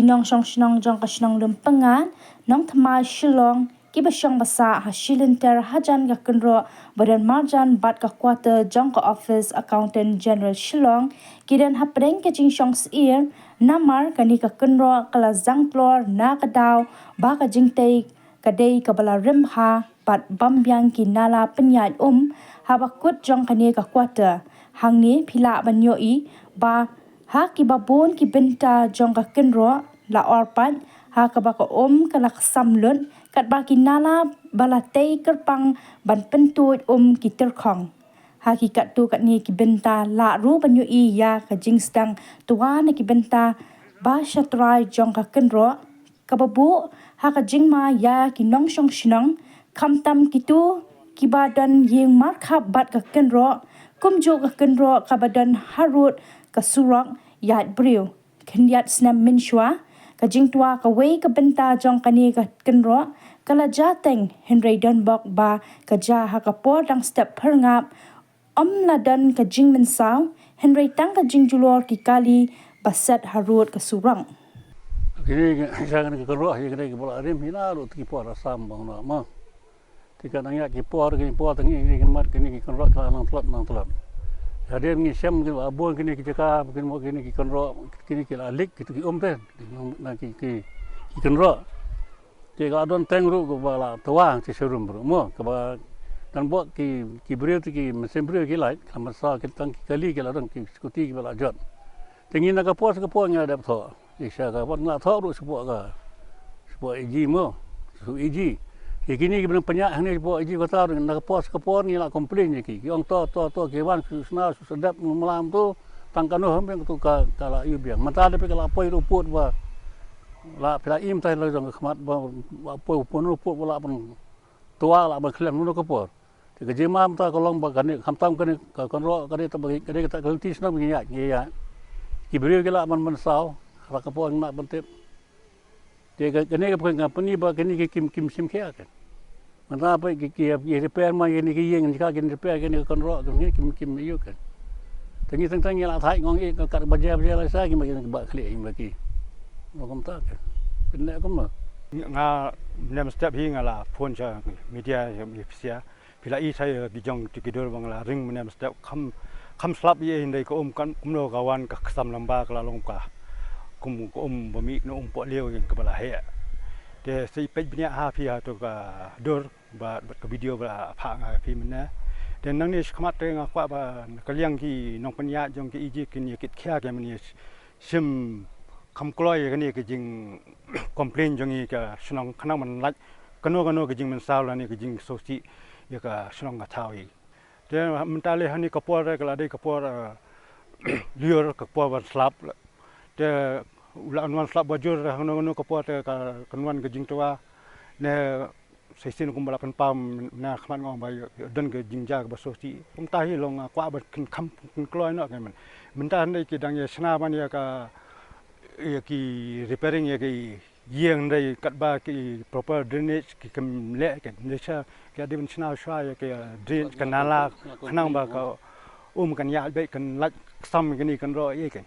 kinong shong shnong jong ka shnong lumpengan nong thamai shilong kibasyong basa ha shilinter hajan ga kenro badan marjan bat ka quarter jong ka office accountant general shilong kidan ha preng ke jing shong sir namar kani ka kenro kala zangplor na ka daw ba ka jing tei kadai ka bala rim ha bat bambyang ki nala penyat ha bakut jong kani ka quarter hangni phila banyo I ba ha ki babon ki benta jong ka kenro la orpan ha ka ba ka kala samlut kat ba ki nala bala tei kerpang ban pentut ki terkhong ha ki kat tu kat ni ki benta la ru banyo I ya ka jing stang tua na ki benta ba shatrai jong ka kenro ka babu ha ka jing ma ya ki nong shong shinong kam tam ki tu ki badan yeng mar khap bat ka kenro kumjo ka kenro ka badan harut ka surok yat briu kenyat snam minshwa ka jingtua ka wei ka benta jong kani ka kenro kala jateng henry donbok ba ka ja ha ka por dang step perngap ladan ka jing min saw henry tang ka jingjulor ki kali basat harut ka surang kini jangan ke kenro ya kini bola rim hina ru ki por asam bang na ma tika nang ya ki por tangi ni mat kini ki kenro ka nang telap hadir ni syam ki abon kini ki cakap kini ki kenro kini ki alik ki ten nak ki kenro ki ga don teng ru ko bala tuang ci serum bro mo ka ba dan bo ki brio ki mesin brio ki lai kama sa ki tang kali ki la dong ki skuti ki bala jot tengi nak ka pos nya dap tho isya ka bon na tho ru sepo iji mo su iji kini ki benang penyak ni bo iji ko tahu nak pos ni la komplain ki ong to ki wan susna sedap malam tu tangkano hambeng tu ka la yu biang mata de pe la poi ruput ba la pela im tai la jong khmat ba poi pon ruput la pun tua la ba klem nu ko por ti ke jimam ta ko long ba kan kham tam kan ka kon ro ka ta ba ka ta ka ti sna bi ya ki brio ke la man sao ra ka po na ban tep te ka ne ka pun company ba kini ki kim sim kya kan mana apa ki repair ma ni ki yeng ka ki repair ki kon ro ni kim yu kan tengi tang ya la thai ngong i ka ba ja la sa ki ma ki ba khli i ma ki no kom ta kan pinne kom ma nga nem step hi nga la phone cha media sia pila I sai ki jong ti ki dor bang la ring nem step kham slap ye hindai ko kan kumno kawan ka kham lamba ka long ka kum ko bami no po leo yang ka bala he de sei pe bnya ha phi ha to ka dor ba ka video ba pha nga phi mena de nang ni khmat te nga kwa ba ka liang ki nong panya jong ki iji ki ni kit khya ke mani sim kham kloi ka ni ki jing complain jong I ka snong khanang man lach kano ki jing man saw la ni ki jing so si ya ka snong ga thawi de mentale hani ka por ka la de ka por lior ka por ban slap de ulan wan slap bajur no ka por ka kanwan ka jing towa ne seisin kum bala kan pam na khman ngong ba dan ke jingja ba so si kum ta hi long kwa ba kin kham kin kloi no ka man ta nei ki dang ye sna ban ya ka ki repairing ye ki yeng dai kat ba ki proper drainage ki kam le ke ne cha ka de sna shwa ye ki drain kanala khnang ba ka kan ya be kan lach sam ki ni kan ro ye ke